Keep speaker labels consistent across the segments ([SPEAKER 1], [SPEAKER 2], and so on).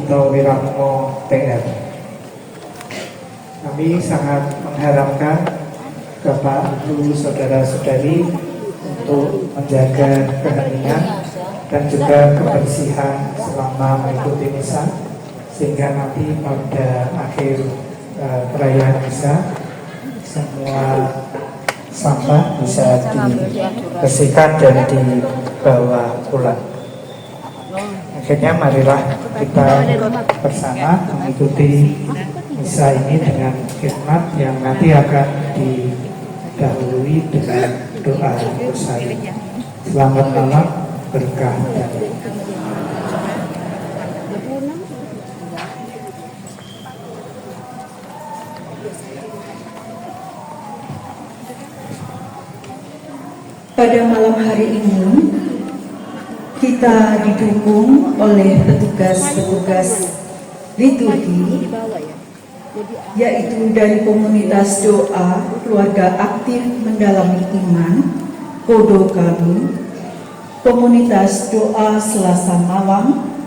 [SPEAKER 1] Dito Wiratmo TR. Kami sangat mengharapkan Bapak, Ibu, Saudara-saudari untuk menjaga keheningan dan juga kebersihan selama mengikuti misa, sehingga nanti pada akhir perayaan misa semua sampah bisa dibersihkan dan dibawa pulang. Akhirnya marilah kita bersama mengikuti misa ini dengan khidmat yang nanti akan didahului dengan doa rosari. Selamat malam, berkah dan
[SPEAKER 2] pada malam hari ini kita didukung oleh petugas-petugas liturgi, yaitu dari komunitas doa keluarga aktif mendalami iman Kodo Kami, komunitas doa Selasa malam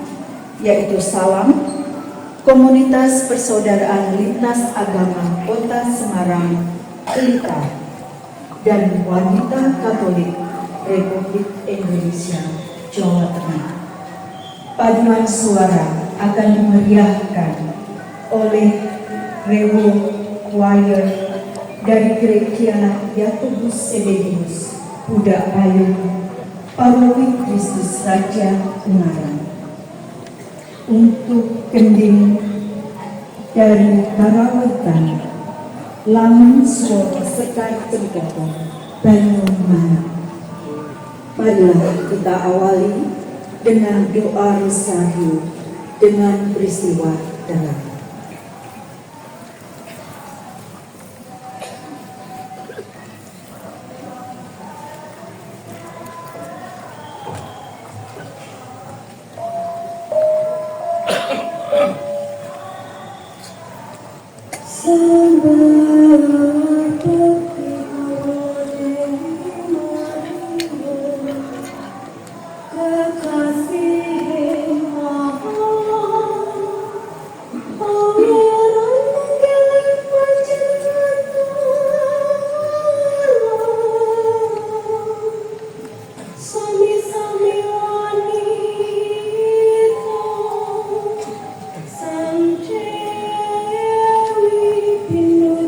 [SPEAKER 2] yaitu Salam, komunitas persaudaraan lintas agama Kota Semarang Pelita, dan wanita Katolik Republik Indonesia Jawa Tengah. Paduan suara akan dimeriahkan oleh Rewo Choir dari Gereja Yakobus Sebedius Budak Payung Parowi Kristus Raja Ungaran. Untuk gending dari Karawetan Lamun Suara Sekar Cerikata Banyumanik. Marilah kita awali dengan doa rosario dengan peristiwa dalam.
[SPEAKER 3] Pindu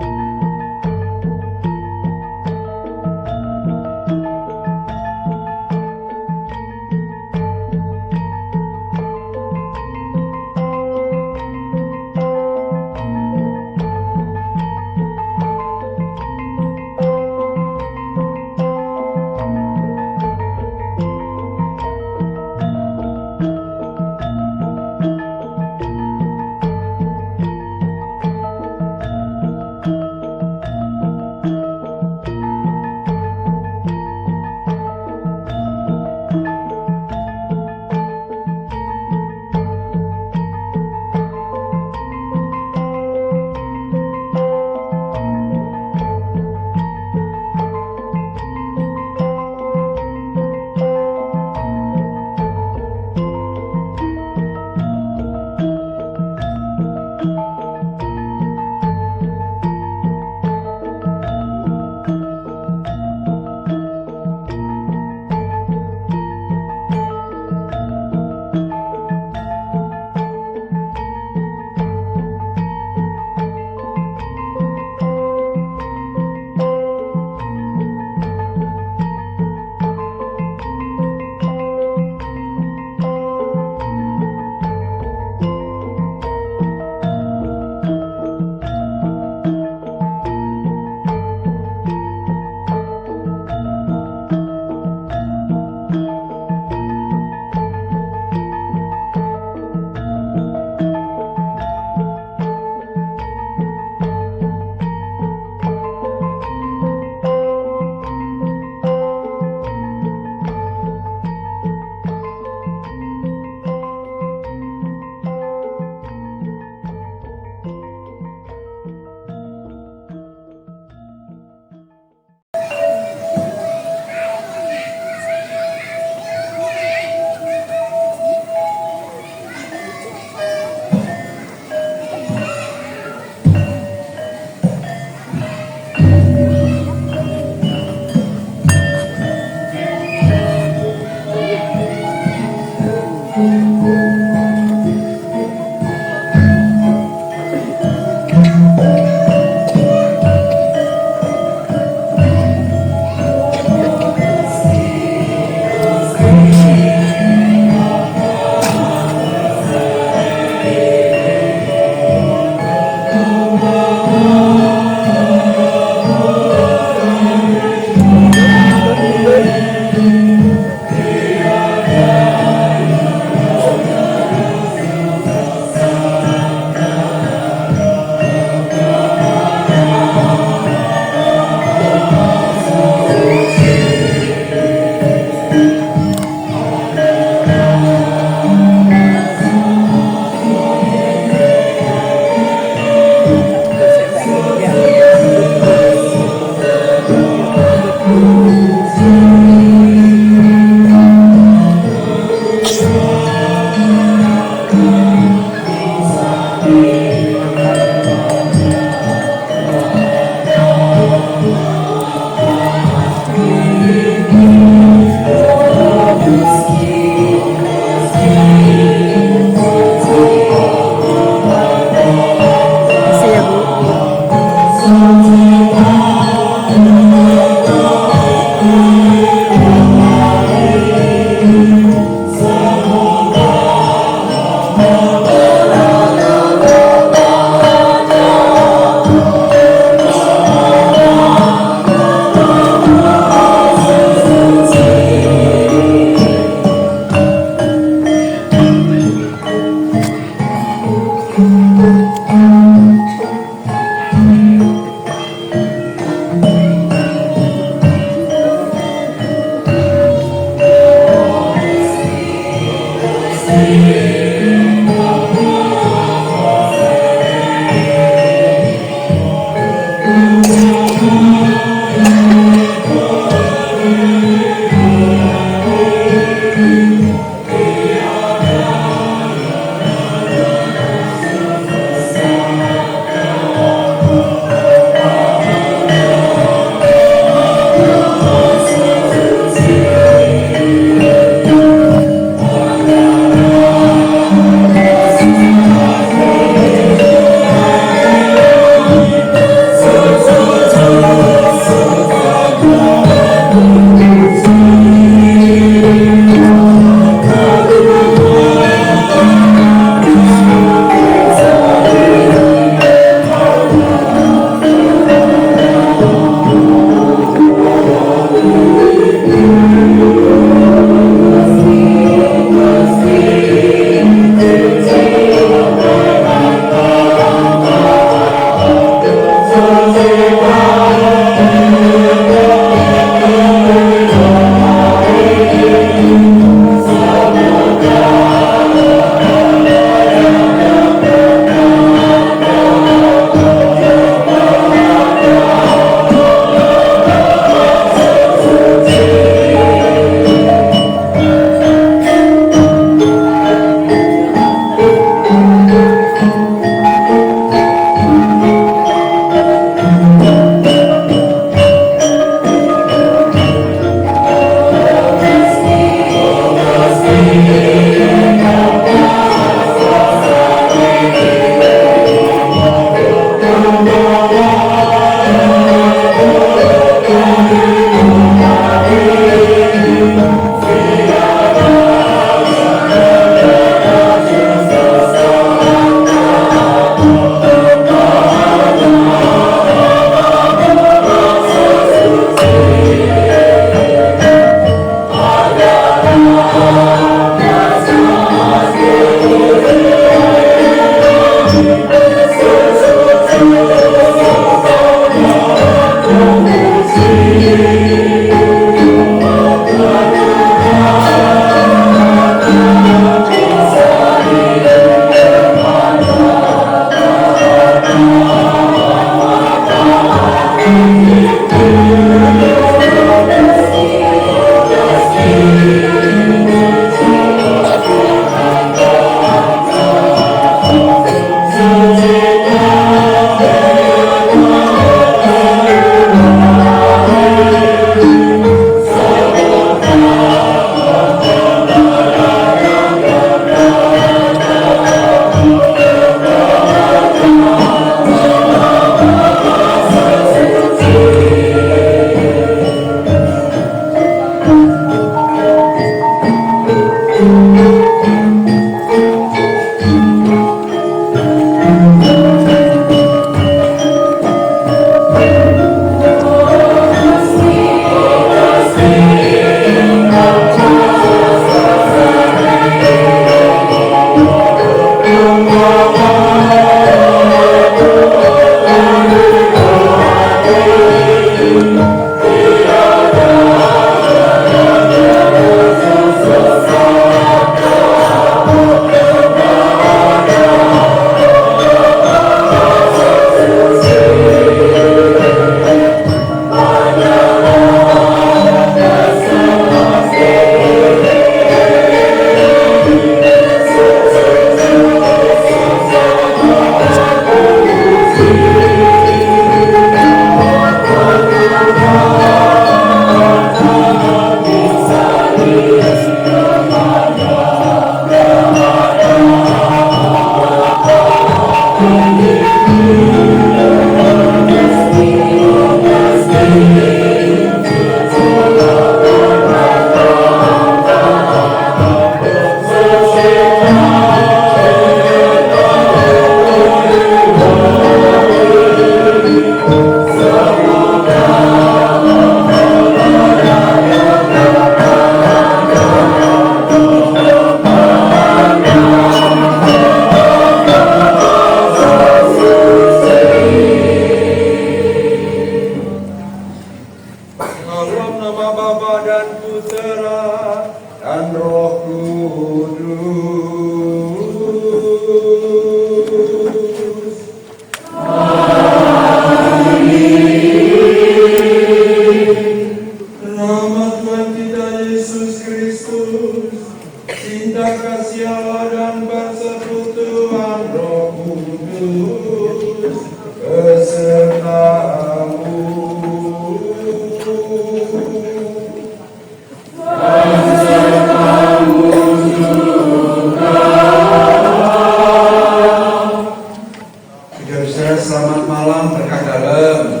[SPEAKER 3] selamat malam berkah dalam.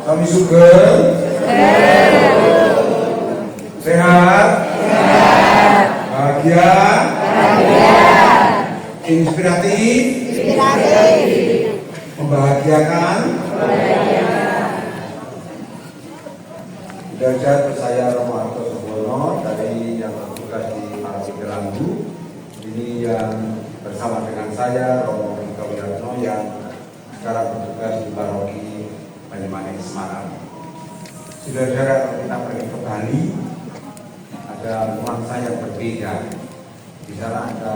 [SPEAKER 3] Kami sugeng. Sehat. Bahagia. Inspiratif. Membahagiakan. Sudah saya Romo Harto Subono dari yang bertugas di Paroki Gelambu. Ini yang bersama dengan saya Romo Rika Wiratno yang sekarang bertugas di Paroki Banyumanik Semarang. Saudara-saudara, kita pergi ke Bali, ada nuansa yang berbeda. Di sana ada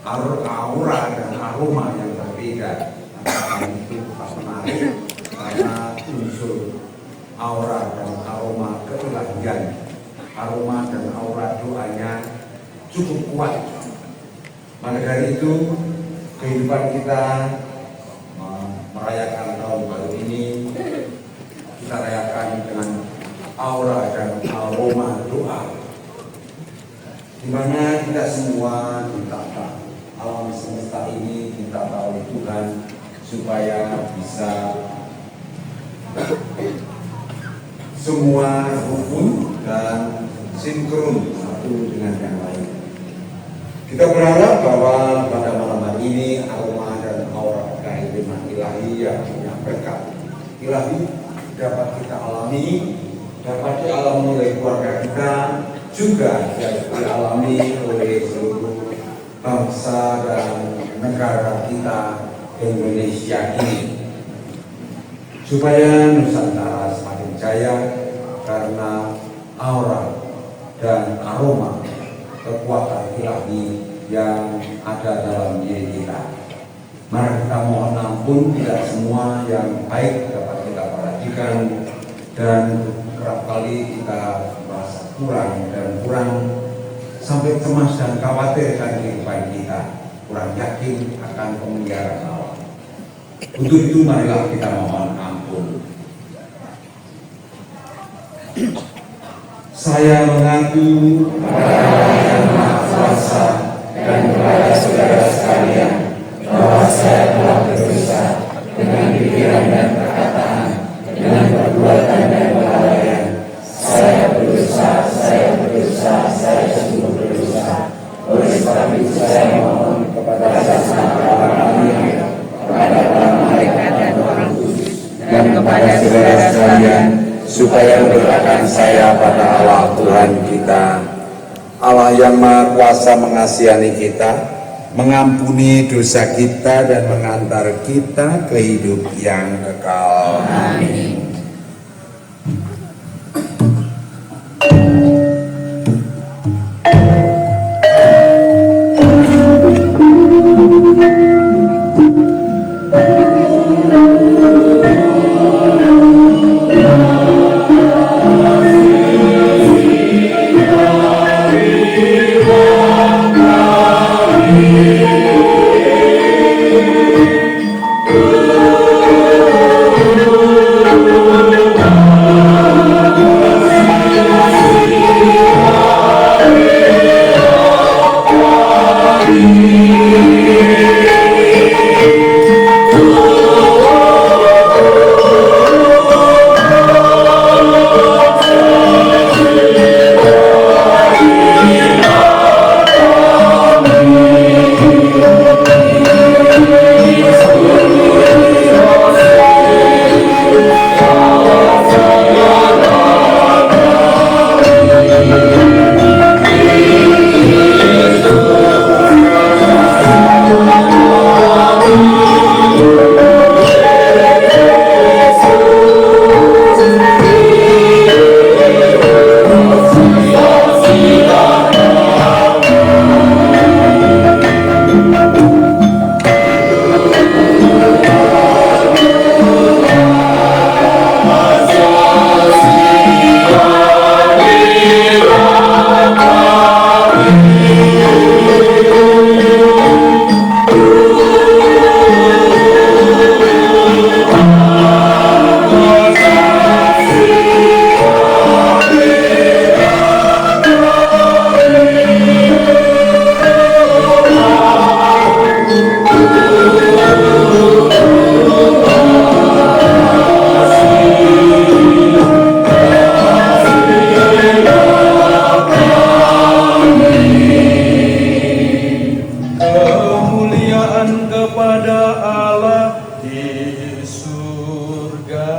[SPEAKER 3] aura dan aroma yang berbeda. Nah, itu pas menarik karena unsur aura dan aroma keilahian, aroma dan aura doanya cukup kuat. Maka dari itu kehidupan kita merayakan tahun baru ini kita rayakan dengan aura dan aroma doa, di mana kita semua ditata alam semesta ini ditata oleh Tuhan supaya bisa semua rukun dan sinkron satu dengan yang lain. Kita berharap bahwa pada malam hari ini aroma dan aura kehidupan ilahi yang punya berkat ilahi dapat kita alami, dapat dialami oleh keluarga kita, juga dialami oleh seluruh bangsa dan negara kita Indonesia ini, supaya Nusantara semakin jaya karena aura dan aroma kekuatan ilahi yang ada dalam diri kita. Mari kita mohon ampun tidak semua yang baik dapat kita perhatikan, dan kerap kali kita merasa kurang dan kurang sampai cemas dan khawatir akan kehidupan kita, kurang yakin akan pemeliharaan Allah. Untuk itu marilah kita mohon ampun. Saya mengaku kepada Allah yang Maha Kuasa dan kepada saudara sekalian bahwa saya telah berdosa dengan pikiran dan perkataan, dengan perbuatan dan kelalaian. Saya berdosa, saya sungguh berdosa. Oleh sebab itu saya mohon kepada para nabi, kepada para malaikat dan orang kudus, dan kepada saudara sekalian, supaya berdoakan saya pada Allah Tuhan kita, Allah yang Maha Kuasa mengasihani kita, mengampuni dosa kita dan mengantar kita ke hidup yang kekal. Amin. kemuliaan kepada Allah di surga.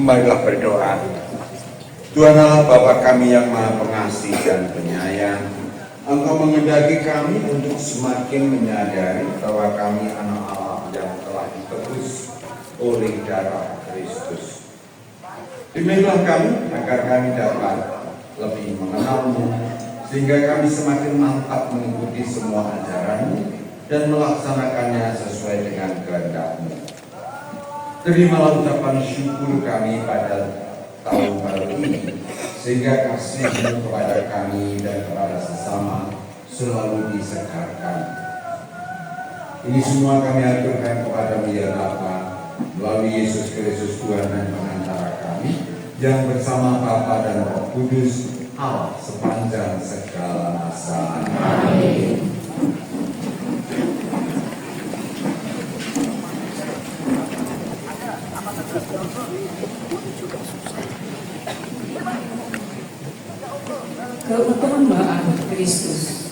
[SPEAKER 4] Marilah berdoa. Tuhan Allah Bapa kami yang Maha Pengasih dan Penyayang, Engkau mengendaki kami untuk semakin menyadari bahwa kami anak Allah yang telah ditebus oleh darah Kristus. Bimbinglah kami agar kami dapat lebih mengenal-Mu, sehingga kami semakin mantap mengikuti semua ajaran-Mu dan melaksanakannya sesuai dengan kehendak-Mu. Terimalah ucapan syukur kami pada tahun baru ini, sehingga kasih-Mu kepada kami dan kepada sesama selalu disegarkan. Ini semua kami aturkan kepada-Mu ya Bapa, melalui Yesus Kristus Tuhan dan pengantara kami, yang bersama Bapa dan Roh Kudus, Allah sepanjang segala masa. Amin.
[SPEAKER 5] Keutamaan Kristus.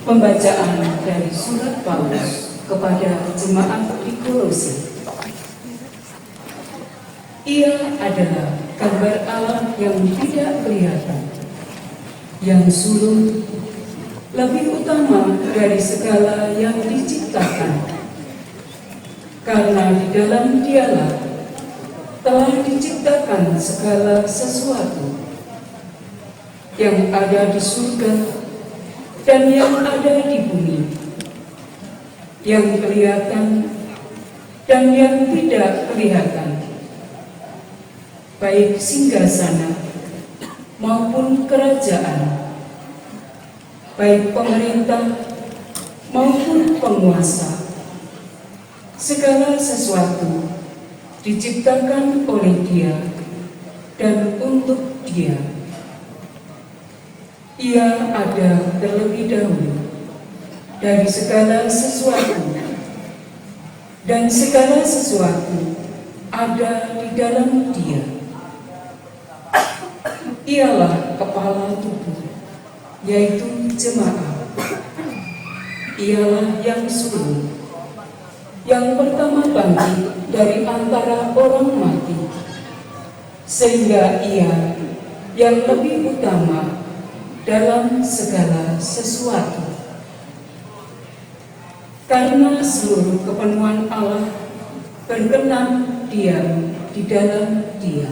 [SPEAKER 5] Pembacaan dari surat Paulus kepada jemaat di Kolose. Ia adalah gambar Allah yang tidak kelihatan, yang sulung, lebih utama dari segala yang diciptakan. Karena di dalam Dialah telah diciptakan segala sesuatu yang ada di surga dan yang ada di bumi, yang kelihatan dan yang tidak kelihatan, baik singgasana maupun kerajaan, baik pemerintah maupun penguasa. Segala sesuatu diciptakan oleh Dia dan untuk Dia. Ia ada terlebih dahulu dari segala sesuatu, dan segala sesuatu ada di dalam Dia. Ialah kepala tubuh, yaitu jemaat. Ialah yang sulung, yang pertama bangkit dari antara orang mati, sehingga Ia yang lebih utama dalam segala sesuatu. Karena seluruh kepenuhan Allah berkenan diam di dalam Dia.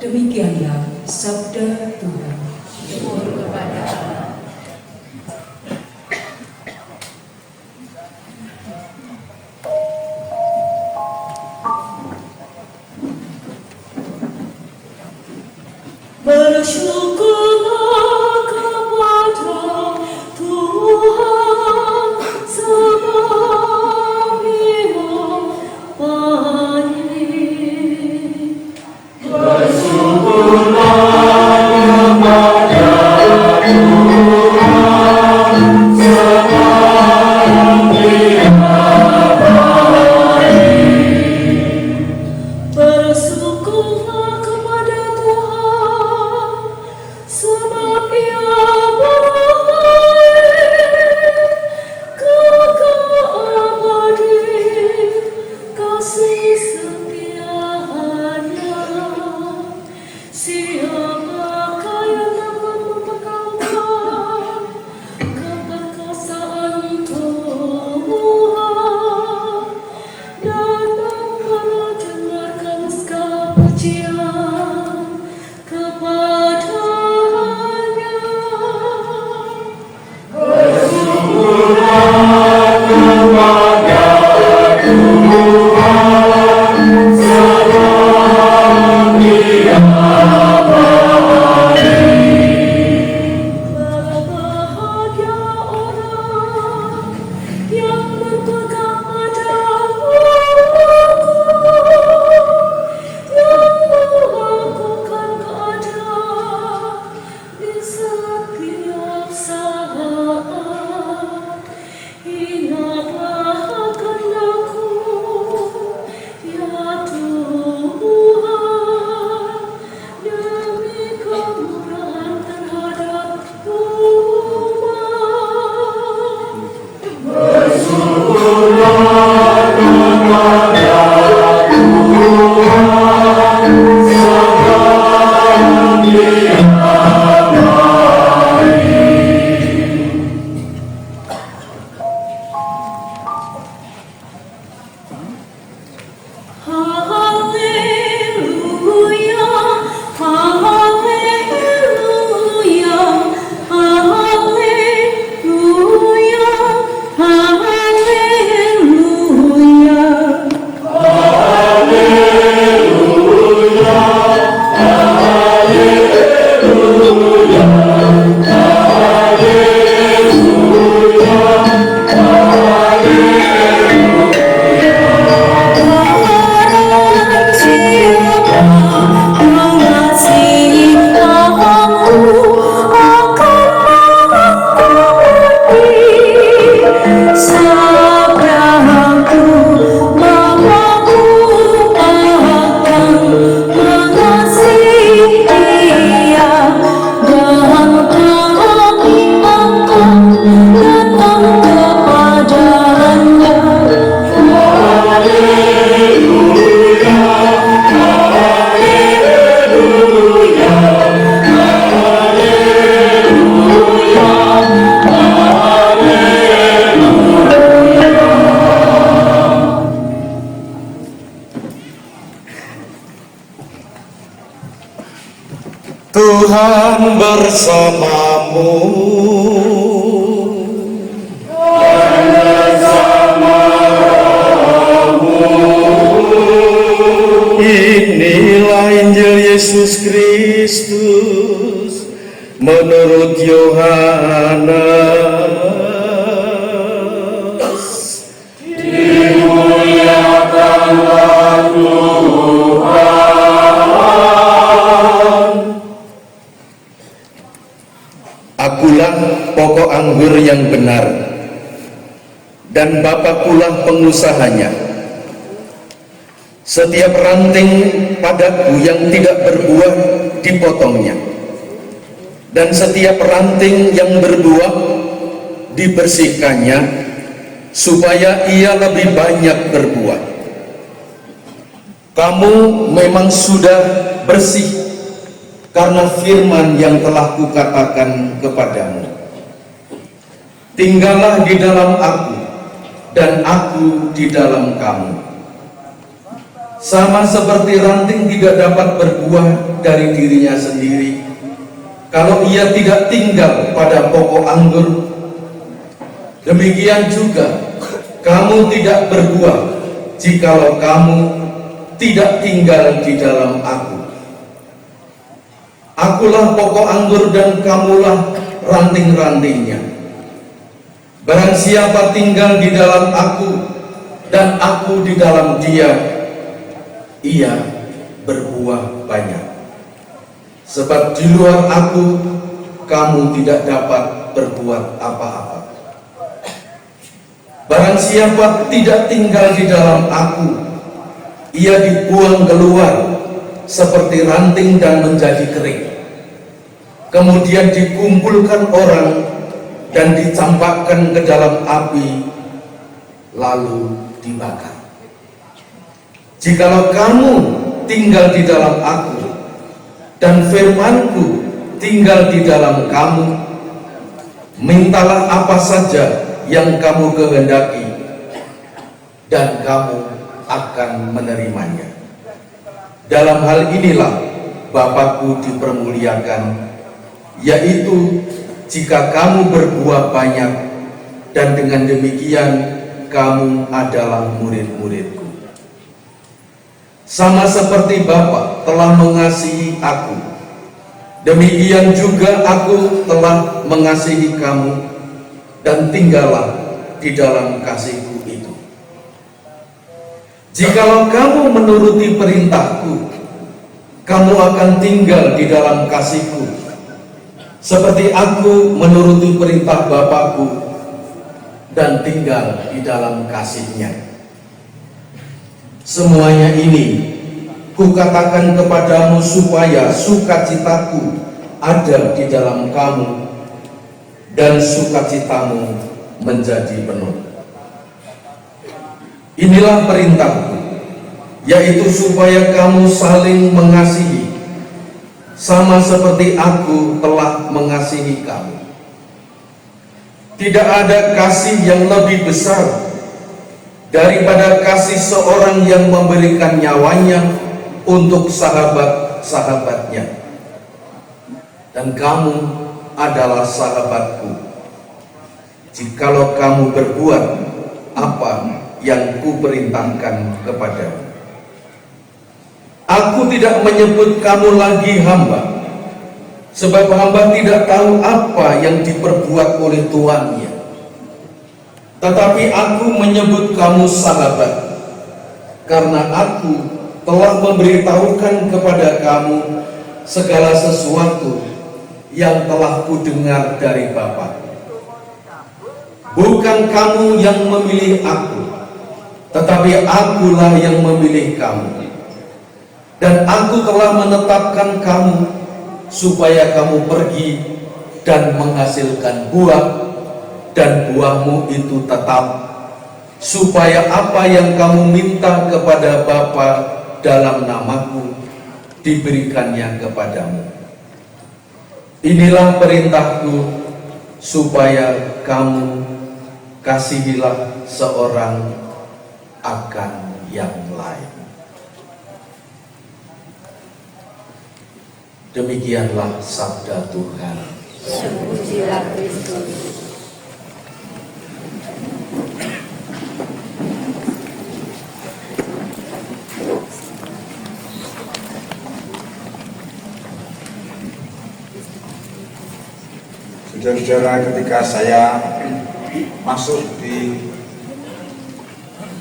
[SPEAKER 5] Demikianlah sabda Tuhan. Syukur kepada Allah.
[SPEAKER 6] Bersyukurlah kepada Tuhan sebab Dia baik.
[SPEAKER 3] Bersyukurlah kepada Tuhan Tuhan bersamamu. Inilah Injil Yesus Kristus menurut Yohanes. Dimuliakanlah Tuhan. Akulah pokok anggur yang benar, dan Bapakulah pengusahanya. Setiap ranting padaku yang tidak berbuah dipotongnya, dan setiap ranting yang berbuah dibersihkannya, supaya ia lebih banyak berbuah. Kamu memang sudah bersih karena firman yang telah kukatakan kepadamu. Tinggallah di dalam aku, dan aku di dalam kamu. Sama seperti ranting tidak dapat berbuah dari dirinya sendiri kalau ia tidak tinggal pada pokok anggur, demikian juga kamu tidak berbuah jikalau kamu tidak tinggal di dalam aku. Akulah pokok anggur dan kamulah ranting-rantingnya. Barang siapa tinggal di dalam aku dan aku di dalam dia, ia berbuah banyak. Sebab di luar aku kamu tidak dapat berbuat apa-apa. Barang siapa tidak tinggal di dalam aku, ia dibuang keluar seperti ranting dan menjadi kering. Kemudian dikumpulkan orang dan dicampakkan ke dalam api, lalu dibakar. Jikalau kamu tinggal di dalam aku, dan firmanku tinggal di dalam kamu, mintalah apa saja yang kamu kehendaki, dan kamu akan menerimanya. Dalam hal inilah Bapakku dipermuliakan, yaitu jika kamu berbuah banyak, dan dengan demikian kamu adalah murid-muridku. Sama seperti Bapa telah mengasihi aku, demikian juga aku telah mengasihi kamu, dan tinggallah di dalam kasihku itu. Jikalau kamu menuruti perintahku, kamu akan tinggal di dalam kasihku, seperti aku menuruti perintah Bapakku dan tinggal di dalam kasihnya. Semuanya ini kukatakan kepadamu supaya sukacitaku ada di dalam kamu dan sukacitamu menjadi penuh. Inilah perintahku, yaitu supaya kamu saling mengasihi, sama seperti aku telah mengasihi kamu. Tidak ada kasih yang lebih besar daripada kasih seorang yang memberikan nyawanya untuk sahabat-sahabatnya. Dan kamu adalah sahabatku, jikalau kamu berbuat apa yang kuperintahkan kepadamu. Aku tidak menyebut kamu lagi hamba, sebab hamba tidak tahu apa yang diperbuat oleh tuannya. Tetapi aku menyebut kamu sahabat, karena aku telah memberitahukan kepada kamu segala sesuatu yang telah kudengar dari Bapa. Bukan kamu yang memilih aku, tetapi akulah yang memilih kamu. Dan aku telah menetapkan kamu supaya kamu pergi dan menghasilkan buah, dan buahmu itu tetap,
[SPEAKER 7] supaya apa yang kamu minta kepada Bapa dalam namaku diberikannya kepadamu. Inilah perintahku, supaya kamu kasihilah seorang akan yang lain. Demikianlah sabda Tuhan.
[SPEAKER 6] Terpujilah Kristus.
[SPEAKER 4] Saudara-saudara, ketika saya masuk di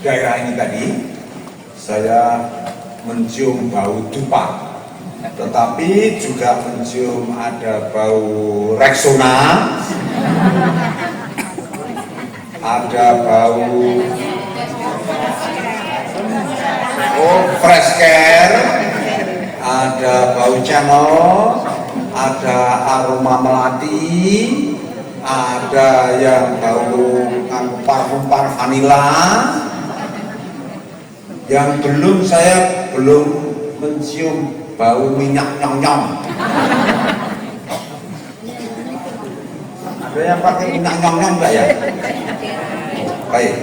[SPEAKER 4] daerah ini tadi, saya mencium bau dupa, tetapi juga mencium ada bau Rexona, ada bau Fresh Care, ada bau Channel, ada aroma melati, ada yang bau parfum vanila. Yang saya belum mencium bau minyak nyong-nyong. Ada yang pakai minyak nyong-nyong enggak ya? Baik,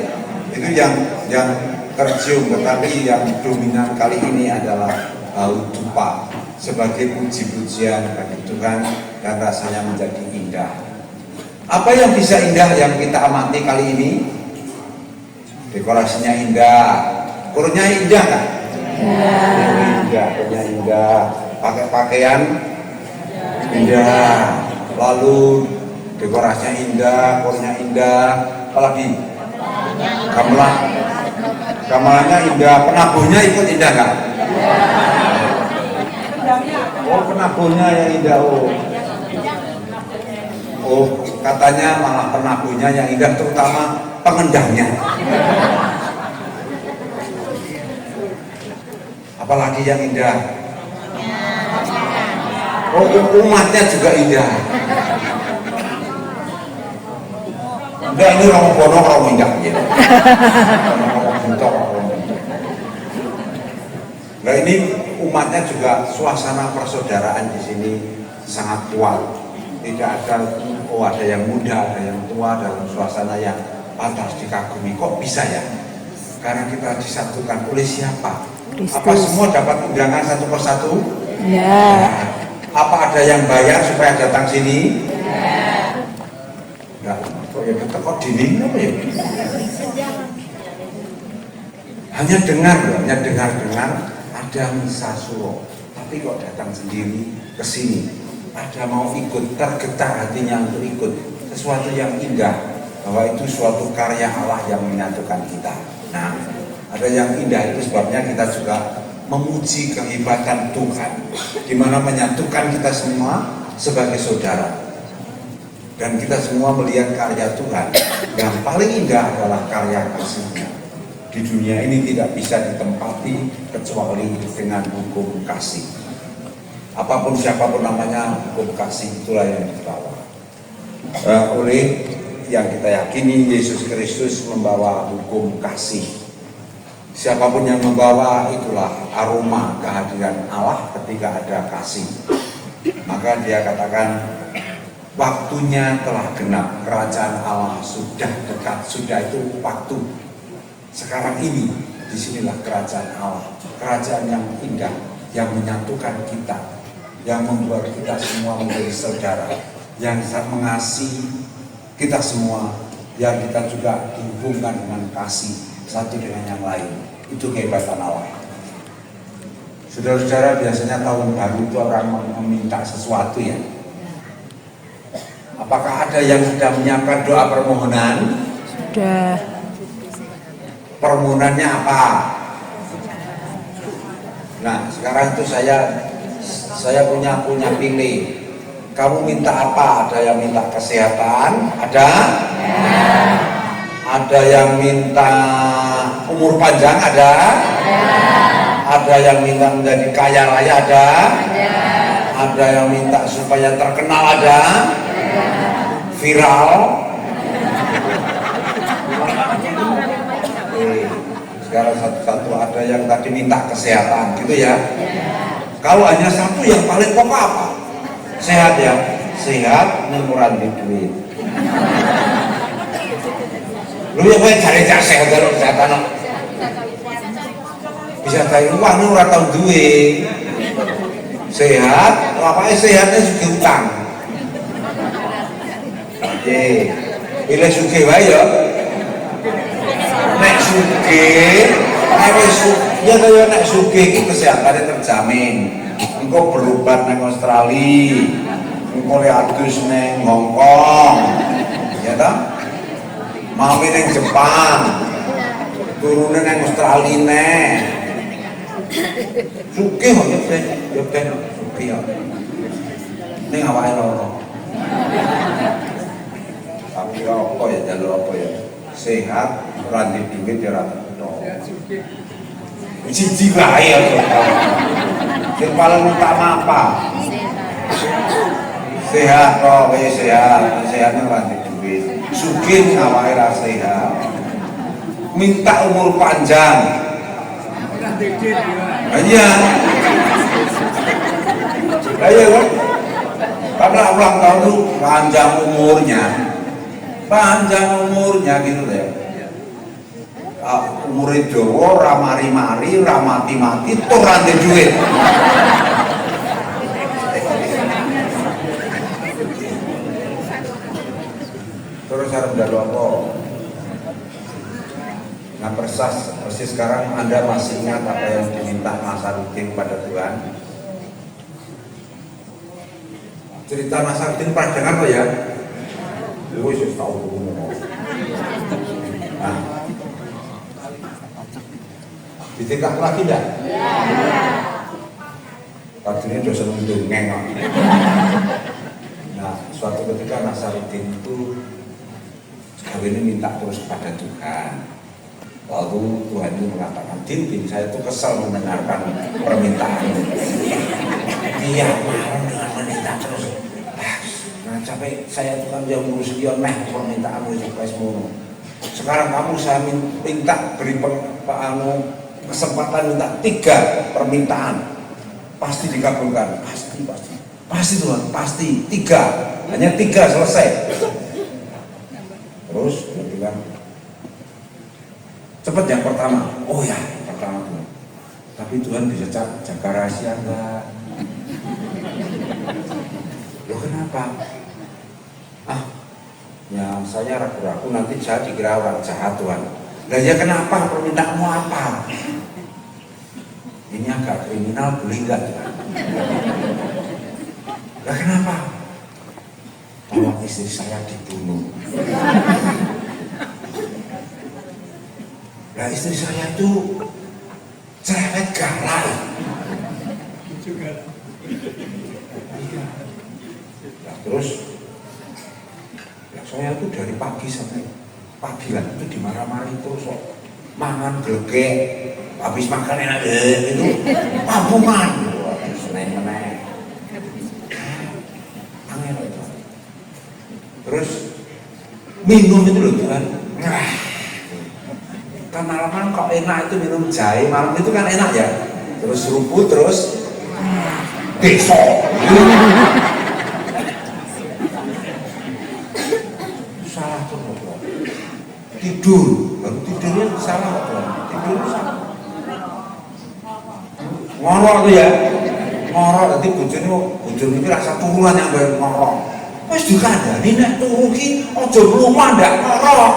[SPEAKER 4] itu yang tercium, tetapi yang dominan kali ini adalah bau dupa, sebagai puji-pujian bagi Tuhan dan rasanya menjadi indah. Apa yang bisa indah yang kita amati kali ini? Dekorasinya indah, kurnya indah kan? Indah, kurnya indah, pakai pakaian indah, lalu dekorasinya indah, kurnya indah, apalagi gamelannya indah, penabuhnya ikut indah kan? Oh, penabuhnya yang indah. Oh, katanya malah penabuhnya yang indah, terutama pengendangnya. Apalagi yang indah. Oh, umatnya juga indah. Enggak, ini Romo Bono, Romo indah gitu. Nah, ini umatnya juga suasana persaudaraan di sini sangat kuat. Tidak ada, ada yang muda, ada yang tua dalam suasana yang pantas dikagumi. Kok bisa ya? Karena kita disatukan oleh siapa? Kristus. Apa semua dapat undangan satu persatu? Ya. Nah, apa ada yang bayar supaya datang sini? Ya. Nah, kok ya kok dinding apa ya? Hanya dengar ada misa suro, tapi kok datang sendiri ke sini, ada mau ikut, tergetar hatinya untuk ikut, sesuatu yang indah, bahwa itu suatu karya Allah yang menyatukan kita. Nah, ada yang indah itu sebabnya kita juga memuji kehebatan Tuhan, di mana menyatukan kita semua sebagai saudara, dan kita semua melihat karya Tuhan. Yang paling indah adalah karya kasih-Nya. Di dunia ini tidak bisa ditempati kecuali dengan hukum kasih. Apapun siapapun namanya, hukum kasih itulah yang dibawa. Oleh yang kita yakini, Yesus Kristus membawa hukum kasih. Siapapun yang membawa, itulah aroma kehadiran Allah ketika ada kasih. Maka dia katakan, waktunya telah genap, kerajaan Allah sudah dekat. Sudah itu waktu. Sekarang ini, disinilah kerajaan Allah, kerajaan yang indah, yang menyatukan kita, yang membuat kita semua menjadi saudara, yang mengasihi kita semua, yang kita juga dihubungkan dengan kasih satu dengan yang lain. Itu kehebatan Allah. Saudara-saudara, biasanya tahun baru itu orang meminta sesuatu ya. Apakah ada yang sudah menyiapkan doa permohonan?
[SPEAKER 8] Sudah.
[SPEAKER 4] Permohonannya apa? Nah, sekarang itu saya punya pilih. Kamu minta apa? Ada yang minta kesehatan, ada? Ya. Ada yang minta umur panjang, ada? Ya. Ada yang minta menjadi kaya raya, ada? Ya. Ada yang minta supaya terkenal, ada? Ya. Viral? Saudara satu-satu ada yang tadi minta kesehatan gitu ya. Kalau hanya satu yang paling pokok apa? Sehat ya. Sehat mengurangi duit. Lu ya gue cari-cari sehat kalau kesehatan. Bisa cari uang lu ora tau duwe. Sehat, apake sehatnya sugih utang. Oke. Pilih sugih wae ya. Nek sugih, ya kaya nek sugih iki kesehatane terjamin. Engko berobat nang Australia, engko le adus nang Hong Kong. Ya ta? Mau nang Jepang. Turune nang Australia neh. Sugih kok ya ben sugih ya. Ning awake loro. Tapi apa ya jalur apa ya? Sehat, ora ndek duit ya ora tetok. Siji wae ya. Sing paling utama apa? Sehat kok, sehat. Sehatnya ora ndek duit. Sugih awake ra sehat. Minta umur panjang. Iya. Ayo kan? Karena ulang tahun itu panjang umurnya gitu deh. Umurnya Jawa, ramari-mari, ramati-mati, tuh rantai duit. Terus harus dalu apa? Nah persis sekarang Anda masih ingat apa yang diminta Nasaruddin pada Tuhan? Cerita Nasaruddin pernah dengar kok ya? Gue sih tahu dulu. Nah, ditingkat lagi enggak? Iya. Tadinya dosen dongeng. Nah, suatu ketika Nasaruddin itu ini minta terus kepada Tuhan. Lalu Tuhan itu mengatakan, Din, saya itu kesal mendengarkan permintaan. Iya, dengan meminta terus. Nah, capek saya itu kan yang ngurus dia permintaan sampai semua. Sekarang kamu saya minta beri kesempatan minta 3 permintaan. Pasti dikabulkan. Pasti Tuhan, pasti 3. Hanya 3 selesai. Terus dia bilang, cepat yang pertama. Oh ya, yang pertama Tuhan. Tapi Tuhan bisa jaga rahasia enggak? Loh kenapa? Ya saya ragu-ragu nanti saya dikira orang jahat Tuhan. Lah ya kenapa? Permintaanmu apa? Ini agak kriminal, boleh enggak Tuhan? Lah kenapa? Tolong istri saya dibunuh. Lah istri saya itu cerewet galak. Nah, terus ya saya itu dari pagi sampai pagi lah itu dimarah-marahi terus kok mangan glegek, habis makan enak itu pampungan. Seneng-seneng. Angel itu. Terus minum itu loh Tuhan. Kan malam kok enak itu minum jahe, malam itu kan enak ya. Terus seruput terus besok salah tuh tidur, baru tidurnya salah tuh, tidur salah. Ngorok tuh ya, ngorok nanti bujur ini rasa turunan yang bayar ngorok. Wes dikandani nek turu ki aja rumah ndak ngorok.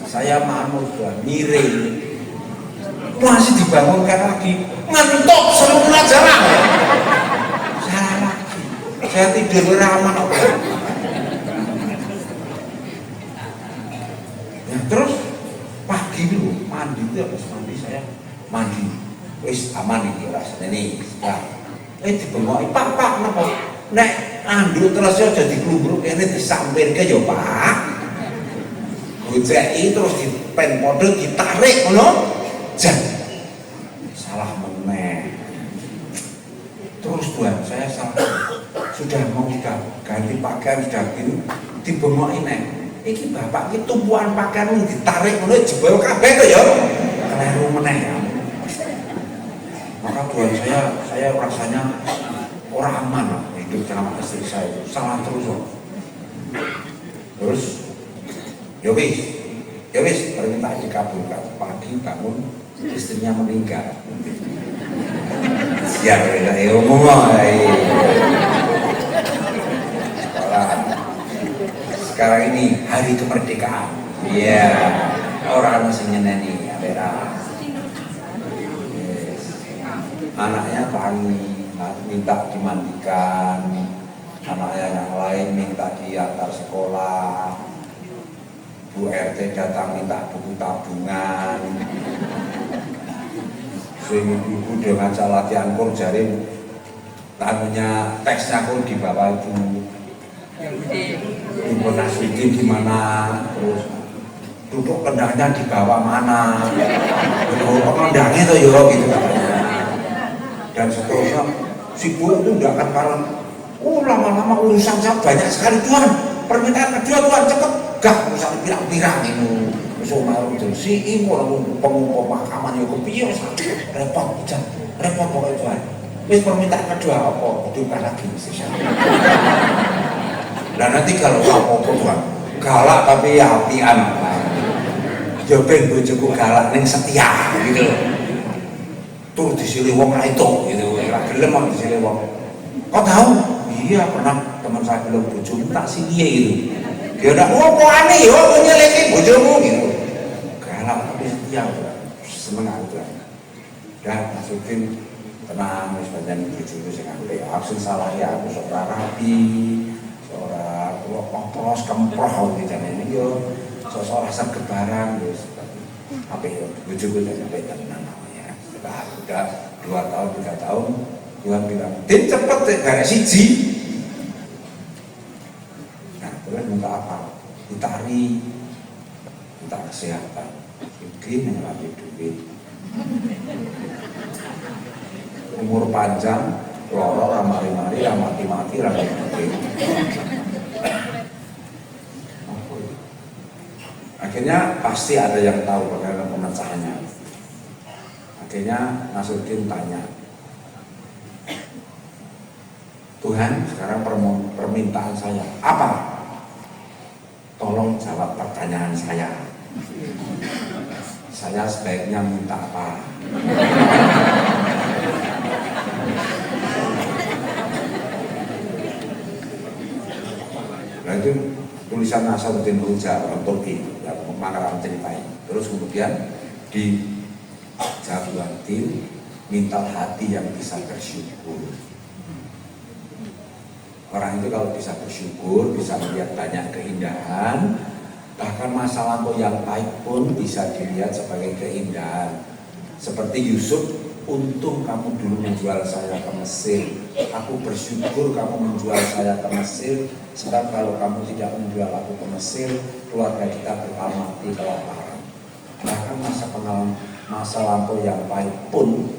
[SPEAKER 4] Saya manut miring, masih dibangunkan lagi, ngantuk seluruh pelajaran. Salah lagi, saya tidur ramah. Ya, terus pagi dulu mandi itu habis mandi saya mandi, wis aman ini rasanya nih. Dibengok, pak kenapa? Nek anduk terus aja dikelumbruk ini disampir ke yo Pak. Gojeki terus dipen podo ditarik ngono. Jan. Salah meneh. Terus Tuhan, saya salah. Sudah mau ganti pakaian sudah gini dibengoki nek. iki bapak iki tumpuan pakaian ditarik ngono jebol kabeh to ya. Kleru meneh ya. Maka Tuhan saya rasanya orang aman hidup sama istri saya itu salah terus loh. Terus ya wis permintaan dikabulkan. Pagi bangun istrinya meninggal. Ya umum sekarang ini hari kemerdekaan. Iya, orang masih nyeneni ya beras. Anaknya minta dimandikan, anaknya yang lain minta diantar sekolah, Bu RT datang minta buku tabungan, sehingga ibu dengan latihan kur jari tamunya teksnya kur di bawah itu, ibu Nasruddin di mana, terus duduk kendangnya di bawah mana, kendangnya itu ya gitu katanya. Dan seterusnya si Bu itu tidak akan parah. Lama-lama urusan saya banyak sekali Tuhan. Permintaan kedua Tuhan cepet. Gak usah pirang-pirang itu. Besok malam si ibu orang pengumum mahkamah yang kepiye repot hujan, repot pokoknya Tuhan. Wis permintaan kedua apa? Hidupkan lagi sisa. Dan nanti kalau apa Tuhan galak tapi apian. Ya ben bojoku galak ning setia gitu loh. Tuh disilih wong ra itu gitu, ora gelem kok disilih wong. Kok tahu? Iya pernah teman saya bilang bojomu tak silie gitu. Dia udah apa aneh yo nyeleki bojomu gitu. Galak tapi setia, semangat itu. Dan masukin tenang wis panjang bojoku sing apik. Aku salah ya aku sok rapi, ora pompos kemproh gitu jane iki yo sok rasa kebarang wis. Apik yo bojoku sampai tenan. Udah 2 tahun 3 tahun Tuhan bilang Din cepet deh gak siji. Nah terus minta apa? Ditari, minta kesehatan, mungkin yang lagi duit, umur panjang, loro ramari-mari, mati-mati, mati. Akhirnya pasti ada yang tahu bagaimana pemecahannya. Akhirnya Nasruddin tanya, Tuhan sekarang permintaan saya apa? Tolong jawab pertanyaan saya. Saya sebaiknya minta apa? Nah itu tulisan Nasruddin Hoja orang Turki yang mengarang cerita ini. Terus kemudian di Jagoantil minta hati yang bisa bersyukur. Orang itu kalau bisa bersyukur, bisa melihat banyak keindahan, bahkan masa lampau yang pahit pun bisa dilihat sebagai keindahan. Seperti Yusuf, untung kamu dulu menjual saya ke Mesir. Aku bersyukur kamu menjual saya ke Mesir, sebab kalau kamu tidak menjual aku ke Mesir, keluarga kita bakal mati kelaparan. Bahkan masa lampau yang pahit pun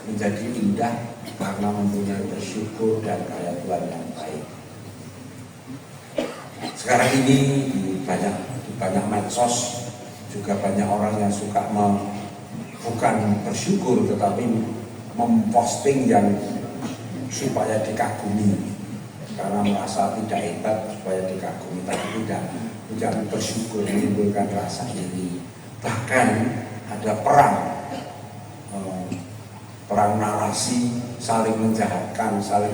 [SPEAKER 4] menjadi indah karena mempunyai bersyukur dan karya Tuhan yang baik. Sekarang ini di banyak medsos juga banyak orang yang suka bukan bersyukur tetapi memposting yang supaya dikagumi karena merasa tidak hebat supaya dikagumi, tapi tidak bersyukur menimbulkan rasa iri. Bahkan ada perang narasi saling menjahatkan, saling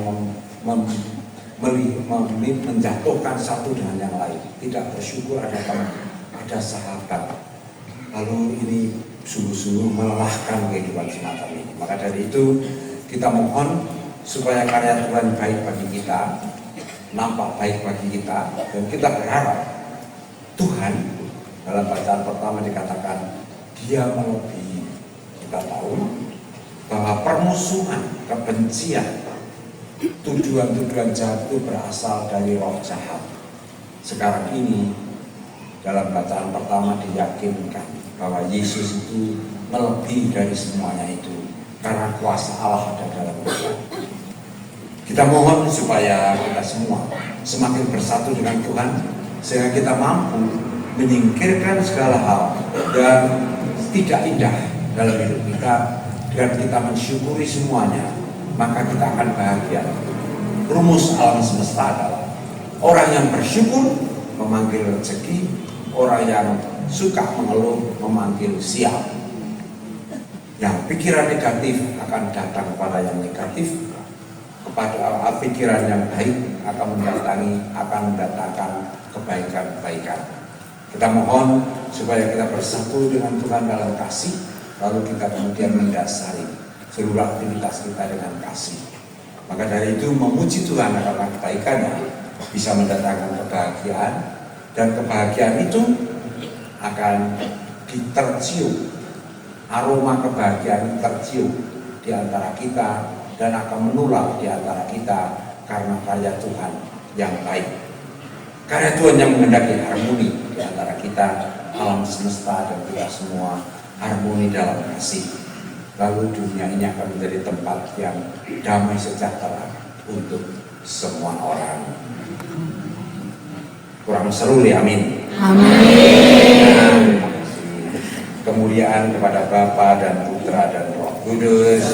[SPEAKER 4] menjatuhkan satu dengan yang lain. Tidak bersyukur ada sahabat. Lalu ini sungguh-sungguh melelahkan kehidupan semacam ini. Maka dari itu kita mohon supaya karya Tuhan baik bagi kita, nampak baik bagi kita, dan kita berharap Tuhan dalam bacaan pertama dikatakan Dia melebihi. Kita tahu bahwa permusuhan, kebencian, tujuan-tujuan jahat itu berasal dari roh jahat. Sekarang ini dalam bacaan pertama diyakinkan bahwa Yesus itu melebihi dari semuanya itu karena kuasa Allah ada dalam kita. Kita mohon supaya kita semua semakin bersatu dengan Tuhan sehingga kita mampu menyingkirkan segala hal dan tidak indah dalam hidup kita. Dengan kita mensyukuri semuanya, maka kita akan bahagia. Rumus alam semesta adalah orang yang bersyukur memanggil rezeki, orang yang suka mengeluh memanggil sial. Yang pikiran negatif akan datang kepada yang negatif, kepada pikiran yang baik akan mendatangkan kebaikan-kebaikan. Kita mohon supaya kita bersatu dengan Tuhan dalam kasih, lalu kita kemudian mendasari seluruh aktivitas kita dengan kasih. Maka dari itu memuji Tuhan karena kebaikannya bisa mendatangkan kebahagiaan, dan kebahagiaan itu akan tercium, aroma kebahagiaan tercium di antara kita dan akan menular di antara kita karena karya Tuhan yang baik. Karya Tuhan yang menghendaki harmoni di antara kita, alam semesta dan kita semua harmoni dalam kasih. Lalu dunia ini akan menjadi tempat yang damai sejahtera untuk semua orang. Kurang seru ya, amin. Amin. Kemuliaan kepada Bapa dan Putra dan Roh Kudus.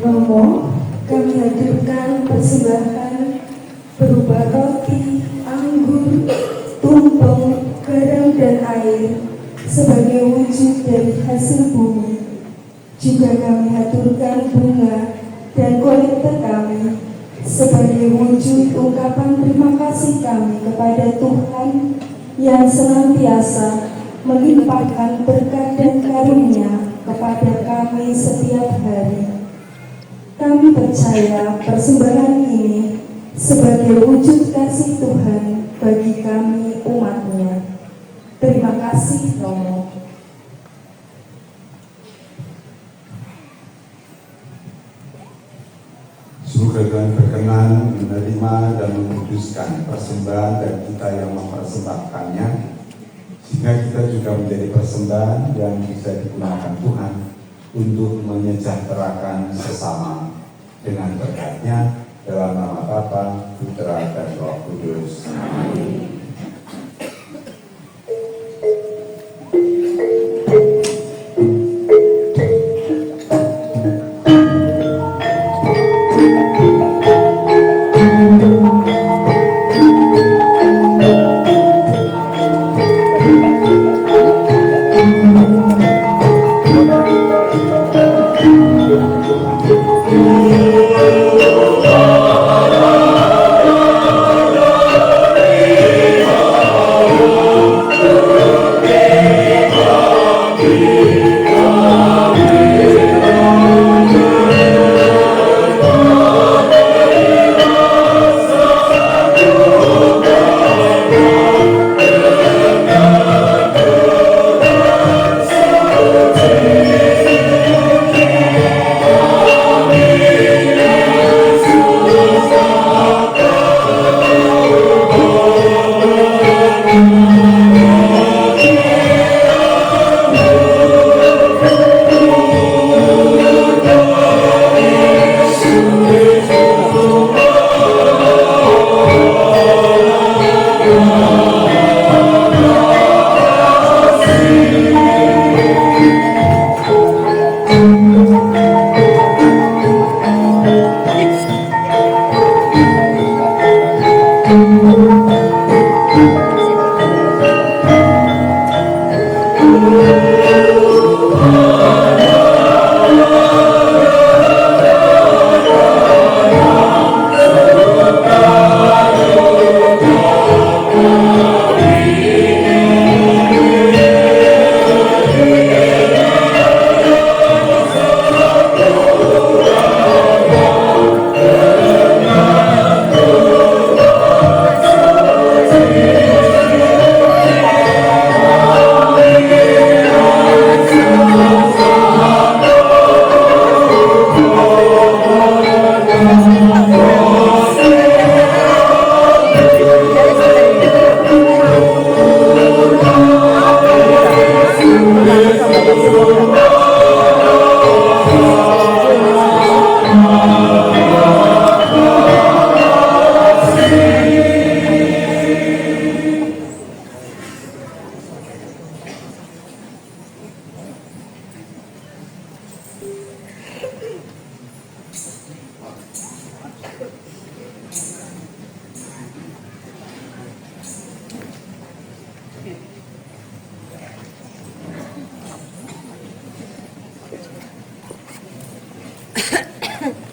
[SPEAKER 2] Romo, kami hadirkan persembahan berupa roti, anggur, tumpeng, garam dan air sebagai wujud dari hasil bumi. Juga kami haturkan bunga dan kolektor kami sebagai wujud ungkapan terima kasih kami kepada Tuhan yang senantiasa melimpahkan berkat dan karunia kepada kami setiap hari. Kami percaya persembahan ini sebagai wujud kasih Tuhan bagi kami umat-Nya. Terima kasih, Romo.
[SPEAKER 3] Semoga Tuhan berkenan menerima dan menguduskan persembahan dan kita yang mempersembahkannya, sehingga kita juga menjadi persembahan yang bisa digunakan Tuhan untuk menyejahterakan sesama dengan berkatnya, dalam nama Bapa, Putra, dan Roh Kudus. Amin.
[SPEAKER 8] Amin.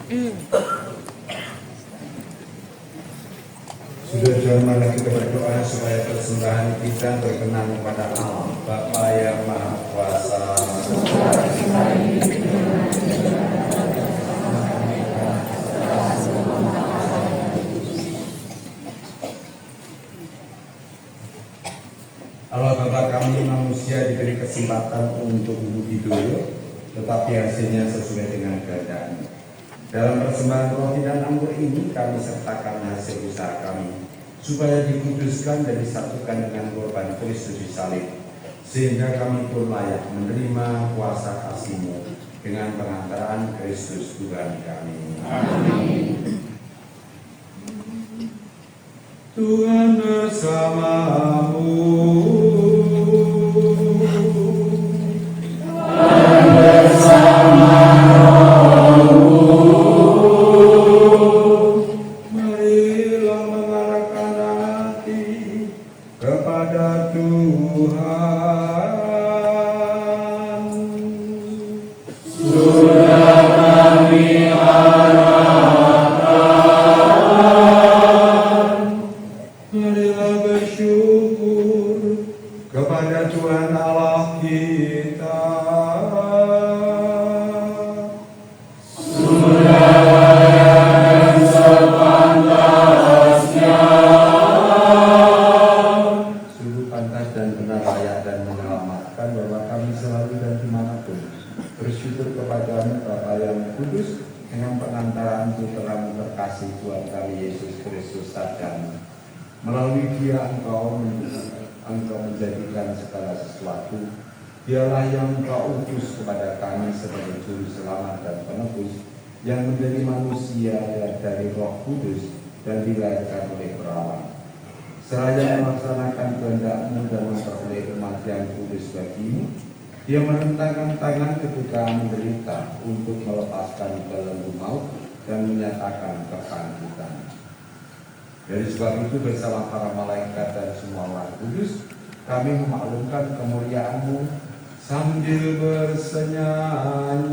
[SPEAKER 4] Sudah mari kita berdoa supaya persembahan kita berkenan kepada Allah Bapa yang Maha Kuasa. Allah Bapa kami manusia diberi kesempatan untuk hidup, tetapi hasilnya sesuai dengan keadaan. Dalam persembahan roti dan anggur ini kami sertakan hasil usaha kami supaya dikuduskan dan disatukan dengan korban Kristus disalib, sehingga kami pun layak menerima kuasa kasih-Mu dengan pengantaran Kristus Tuhan kami. Amin. Tuhan bersamamu. Melalui Dia Engkau menjadikan segala sesuatu. Dialah yang Engkau utus kepada kami sebagai juru selamat dan penebus, yang menjadi manusia dari Roh Kudus dan dilahirkan oleh perawan. Seraya melaksanakan kehendak-Mu dan memperoleh umat yang kudus bagi-Mu, Dia merentangkan tangan ketika menderita untuk melepaskan belenggu maut dan menyatakan kebangkitan. Dari sebab itu bersama para malaikat dan semua orang kudus, kami memaklumkan kemuliaan-Mu sambil bersenyanyi.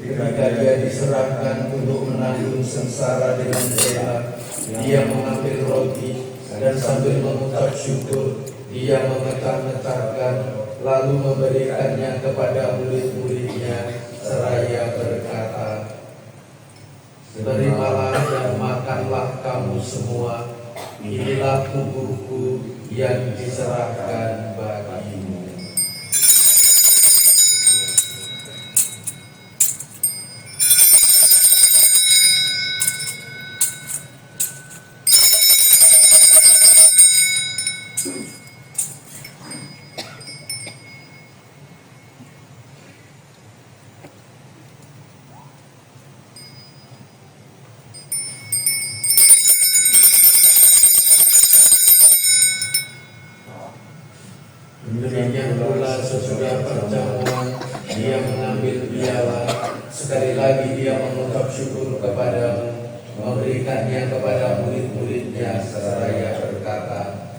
[SPEAKER 4] Ketika Dia diserahkan untuk menanggung sengsara dengan rela, Dia mengambil roti dan sambil mengucap syukur,
[SPEAKER 7] Ia mengetar-ngetarkan, lalu memberikannya kepada murid-muridnya, seraya berkata, "Terimalah dan makanlah kamu semua, inilah tubuhku yang diserahkan bagimu." Demikian pula sesudah perjamuan, dia mengambil piala. Sekali lagi dia mengucap syukur kepadamu, memberikannya kepada murid-muridnya, seraya berkata,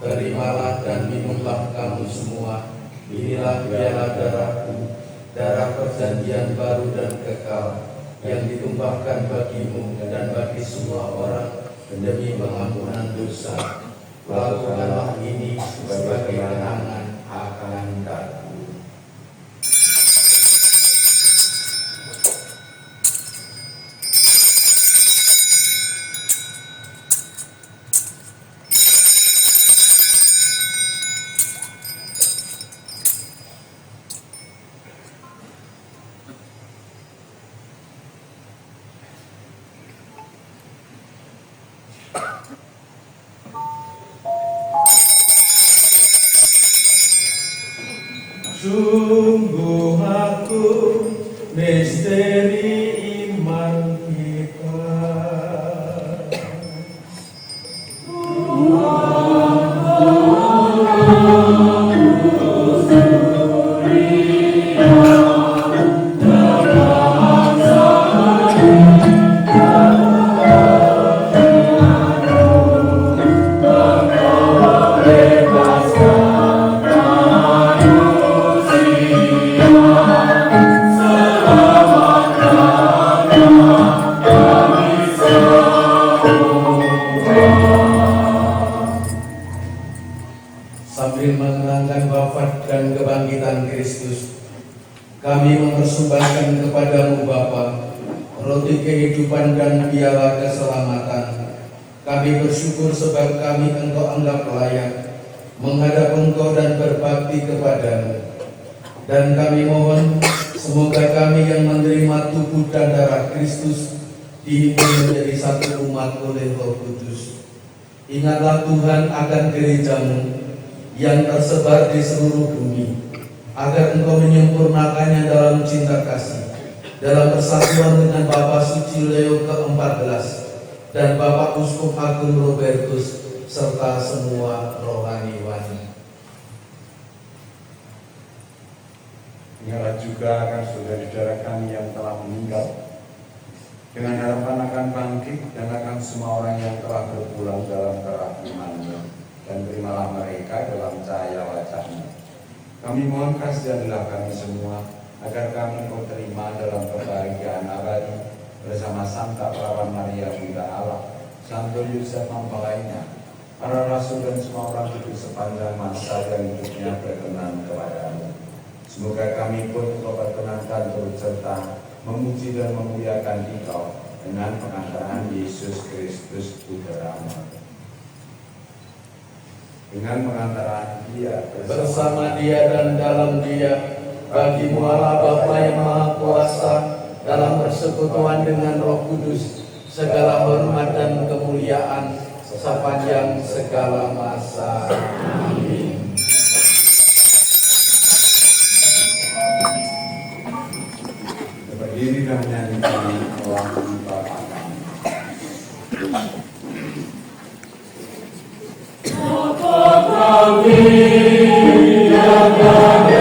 [SPEAKER 7] "Terimalah dan minumlah kamu semua, inilah piala darahku, darah perjanjian baru dan kekal, yang ditumpahkan bagimu dan bagi semua orang demi pengampunan dosa. Lakukanlah ini sebagai kenangan akan aku." Sungguh aku misteri iman kita. Sambil mengenangkan wafat dan kebangkitan Kristus, kami mempersembahkan kepadamu Bapa, roti kehidupan dan piala keselamatan. Kami bersyukur sebab kami Engkau anggap layak menghadap Engkau dan berbakti kepadamu. Dan kami mohon, semoga kami yang menerima tubuh dan darah Kristus dihimpun menjadi satu umat oleh Roh Kudus. Ingatlah Tuhan akan gerejamu yang tersebar di seluruh bumi, agar Engkau menyempurnakannya dalam cinta kasih, dalam persatuan dengan Bapa Suci Leo ke-14 dan Bapak Uskup Agung Robertus serta semua rohaniwan.
[SPEAKER 3] Ingatlah juga akan saudara-saudara kami yang telah meninggal, dengan harapan akan bangkit dan akan semua orang yang telah berpulang dalam terang iman-Mu, dan terimalah mereka dalam cahaya wajah-Mu. Kami mohon kasihanlah kami semua, agar kami Kau terima dalam kebahagiaan abadi bersama Santa Perawan Maria Bunda Allah, Santo Yusuf mempelainya, para rasul dan semua orang kudus sepanjang masa yang hidupnya berkenan kepadamu. Semoga kami pun Kau perkenankan turut serta memuji dan memuliakan Engkau dengan pengantaran Yesus Kristus Putra-Mu. Dengan pengantaran Dia
[SPEAKER 7] Bersama Dia dan dalam Dia, bagi-Mu Allah Bapa yang Maha Kuasa, dalam persekutuan dengan Roh Kudus, segala hormat dan kemuliaan sepanjang segala masa. Amin.
[SPEAKER 3] berdiri dan menyanyikan lagu Bapa Kami.
[SPEAKER 8] Terima kasih.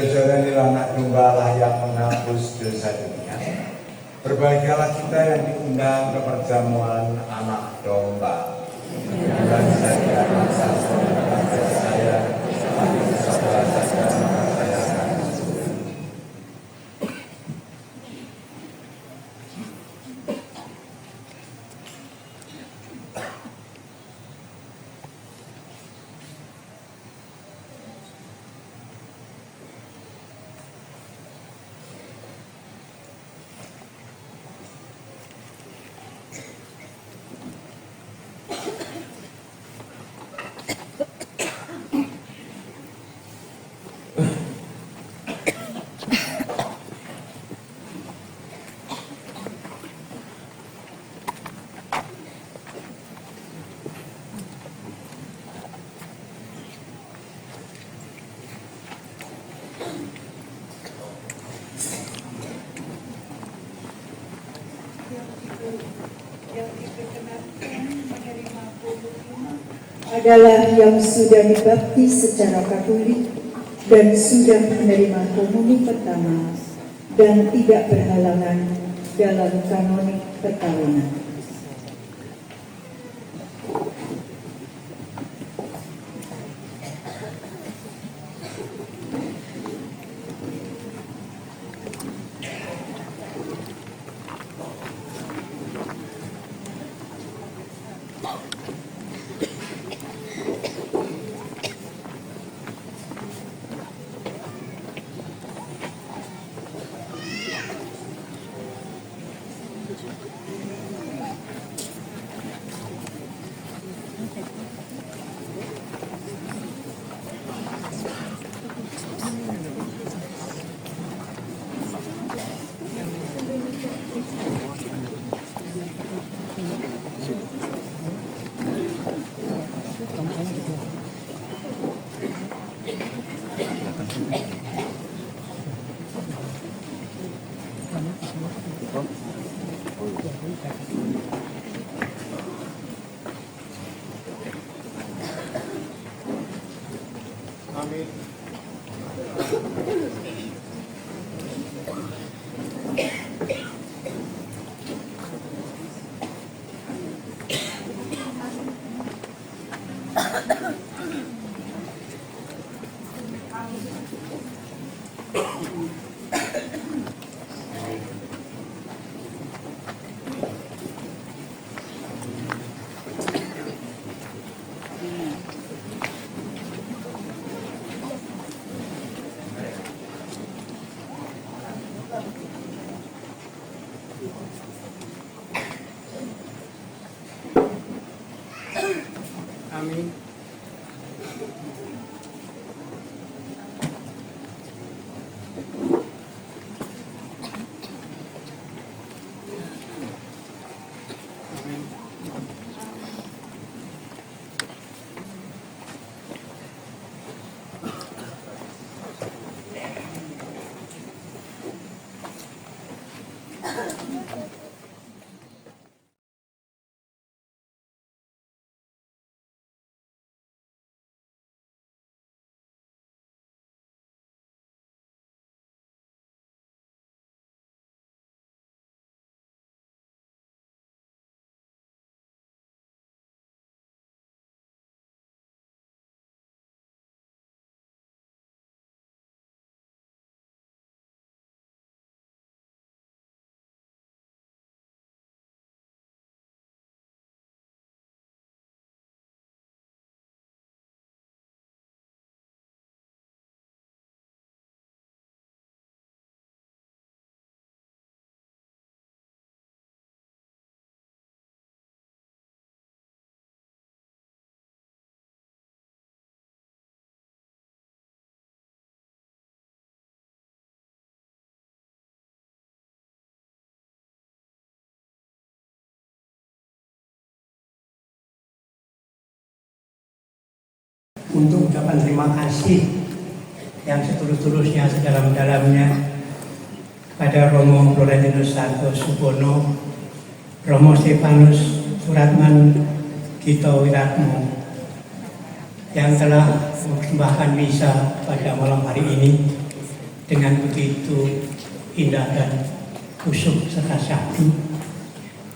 [SPEAKER 3] Saudara inilah anak domba Allah yang menghapus dosa dunia. Berbahagialah kita yang diundang ke perjamuan anak domba. Dan saya rasa saya
[SPEAKER 8] adalah yang sudah dibaptis secara Katolik dan sudah menerima komuni pertama dan tidak berhalangan dalam kanonik perkawinan.
[SPEAKER 1] Amin.
[SPEAKER 9] Untuk ucapan terima kasih yang setulus-tulusnya sedalam-dalamnya pada Romo Florentinus Santo Subono, Romo Stefanus Suratman Gito Wiratmo yang telah mempersembahkan misa pada malam hari ini dengan begitu indah dan khusyuk serta syahdu.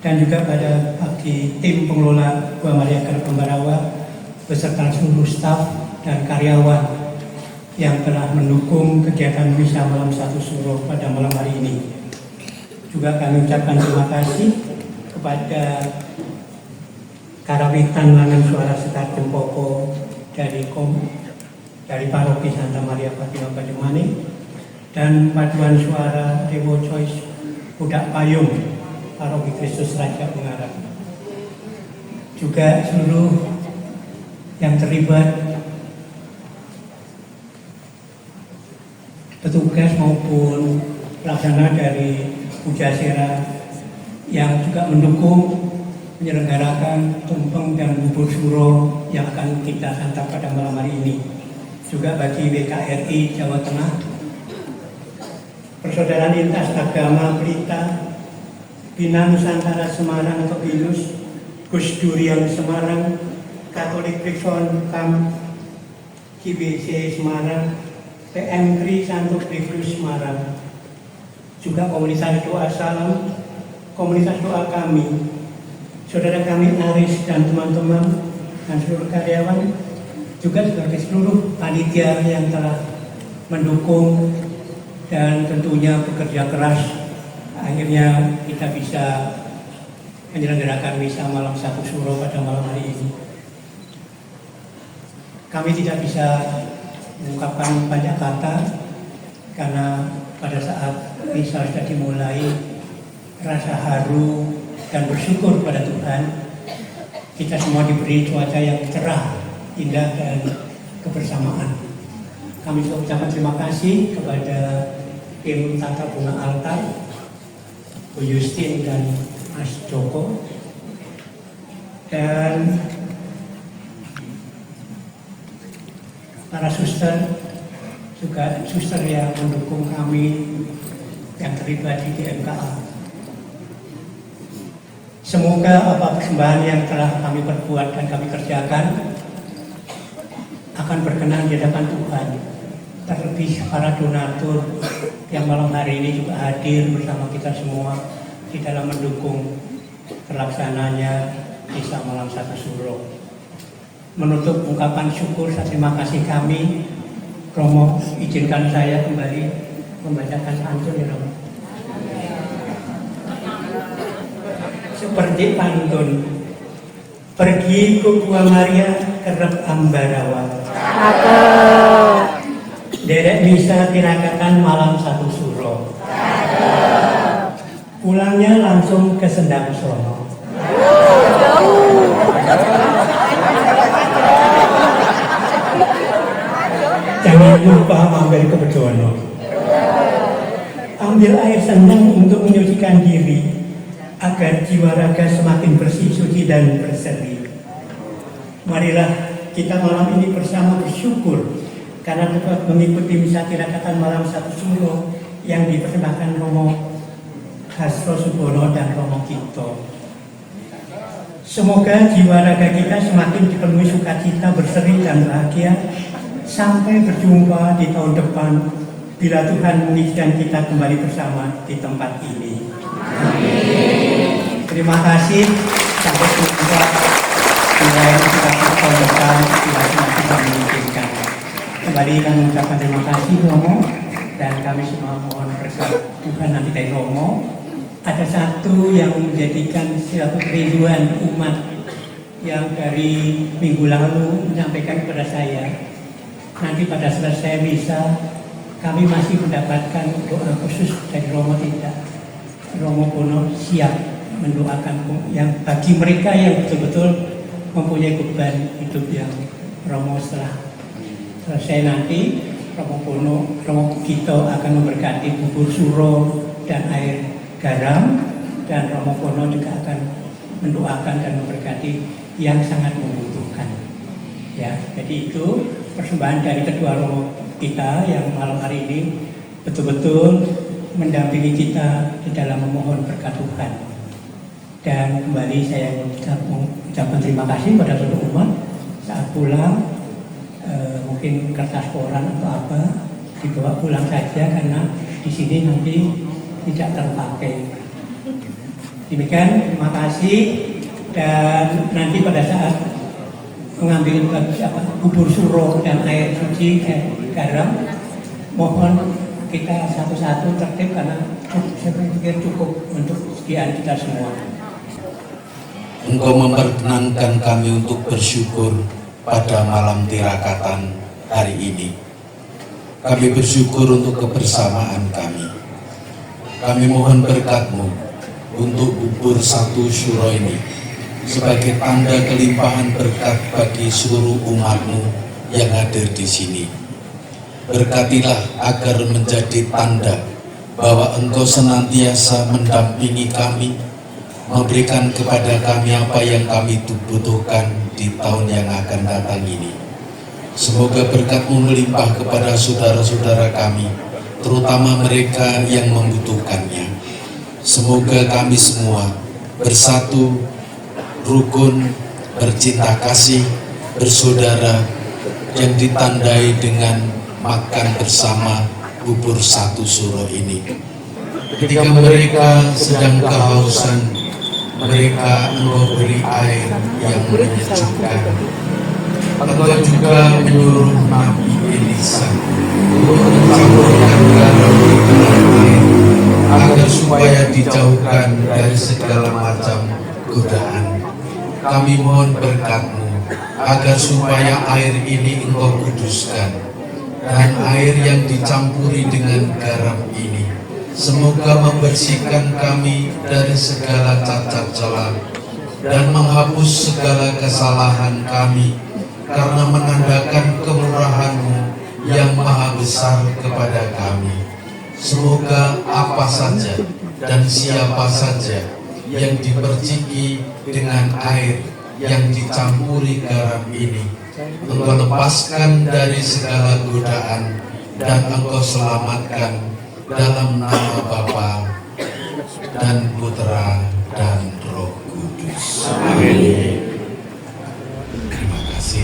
[SPEAKER 9] Dan juga bagi tim pengelola Gua Maria Karang Ambarawa beserta seluruh staf dan karyawan yang telah mendukung kegiatan misa malam satu suro pada malam hari ini. Juga kami ucapkan terima kasih kepada Karawitan Langan Suara Sekar Jempoko dari Paroki Santa Maria Fatima Banyumanik dan Paduan Suara Dewo Choice Budak Payung Paroki Kristus Raja Ungaran. Juga seluruh yang terlibat, petugas maupun pelaksana dari Pujasera yang juga mendukung menyelenggarakan tumpeng dan bubur suro yang akan kita santap pada malam hari ini. Juga bagi WKRI Jawa Tengah, Persaudaraan Lintas Agama Pelita, Bina Nusantara Semarang atau BINUS, Gus Durian Semarang, Katolik Prison Camp KBC Semarang, PM Kri Santo Kristus Semarang, juga komunitas doa salam, komunitas doa kami, saudara kami Aris dan teman-teman dan seluruh karyawan, juga sebagai seluruh panitia yang telah mendukung dan tentunya bekerja keras, akhirnya kita bisa menyelenggarakan misa malam satu suro pada malam hari ini. Kami tidak bisa mengungkapkan banyak kata karena pada saat misa sudah dimulai, rasa haru dan bersyukur pada Tuhan, kita semua diberi cuaca yang cerah, indah dan kebersamaan. Kami juga ucapkan terima kasih kepada tim Tata Bunga Altar, Bu Justin dan Mas Joko, dan para suster, juga suster yang mendukung kami yang terlibat di GMKA. Semoga apa persembahan yang telah kami perbuat dan kami kerjakan akan berkenan di hadapan Tuhan. Terlebih para donatur yang malam hari ini juga hadir bersama kita semua di dalam mendukung terlaksananya misa malam satu suro. Menutup ungkapan syukur dan terima kasih kami, Romo, izinkan saya kembali membacakan pantun ya Romo. Seperti pantun, pergi ke Gua Maria Karang Ambarawa, derek misa tirakatan malam satu suro, pulangnya langsung ke Sendang Sono. Jangan lupa mampir ke Bedono. Ambil air sendang untuk menyucikan diri agar jiwa raga semakin bersih, suci dan berseri. Marilah kita malam ini bersama bersyukur karena dapat mengikuti misa tirakatan malam satu suro yang dipersembahkan Romo Hasro Subono dan Romo Kito. Semoga jiwa raga kita semakin dipenuhi sukacita, berseri dan bahagia sampai berjumpa di tahun depan bila Tuhan mengizinkan kita kembali bersama di tempat ini. Amin. Terima kasih. Sampai jumpa bila kita tahun depan bila Tuhan mengizinkan. Kembali kami mengucapkan terima kasih Romo, dan kami semua mohon berkat Tuhan nanti dari Romo. Ada satu yang menjadikan suatu kerinduan umat yang dari minggu lalu menyampaikan kepada saya. Nanti pada selesai misa, kami masih mendapatkan doa khusus dari Romo tidak. Romo Bono siap mendoakan yang bagi mereka yang betul-betul mempunyai beban hidup yang Romo setelah selesai nanti, Romo Bono, Romo Kito akan memberkati bubur suro dan air garam, dan Romo Bono juga akan mendoakan dan memberkati yang sangat membutuhkan. Ya, jadi itu persembahan dari kedua Romo kita yang malam hari ini betul-betul mendampingi kita di dalam memohon berkat Tuhan. Dan kembali saya mengucapkan terima kasih pada seluruh umat. Saat pulang mungkin kertas koran atau apa dibawa pulang saja karena di sini nanti tidak terpakai. Demikian, terima kasih, dan nanti pada saat mengambil bubur suro dan air suci garam, mohon kita satu-satu tertib karena saya pikir cukup untuk sekian kita semua.
[SPEAKER 7] Engkau memperkenankan kami untuk bersyukur pada malam tirakatan hari ini. Kami bersyukur untuk kebersamaan kami. Kami mohon berkat-Mu untuk bubur satu syuro ini sebagai tanda kelimpahan berkat bagi seluruh umat-Mu yang hadir di sini. Berkatilah agar menjadi tanda bahwa Engkau senantiasa mendampingi kami, memberikan kepada kami apa yang kami butuhkan di tahun yang akan datang ini. Semoga berkat-Mu melimpah kepada saudara-saudara kami, terutama mereka yang membutuhkannya. Semoga kami semua bersatu, rukun, bercinta kasih, bersaudara, yang ditandai dengan makan bersama bubur satu suro ini. Ketika mereka sedang kehausan, mereka Engkau beri air yang menyejukkan. Engkau juga menyuruh Nabi Elisa untuk mencampurkan garam di tengah air agar supaya dijauhkan dari segala macam godaan. Kami mohon berkat-Mu agar supaya air ini Engkau kuduskan, dan air yang dicampuri dengan garam ini semoga membersihkan kami dari segala cacat celah dan menghapus segala kesalahan kami, karena menandakan kemurahan-Mu yang maha besar kepada kami. Semoga apa saja dan siapa saja yang diperciki dengan air yang dicampuri garam ini, Engkau lepaskan dari segala godaan dan Engkau selamatkan dalam nama Bapa dan Putra dan Roh Kudus. Amin. Terima kasih.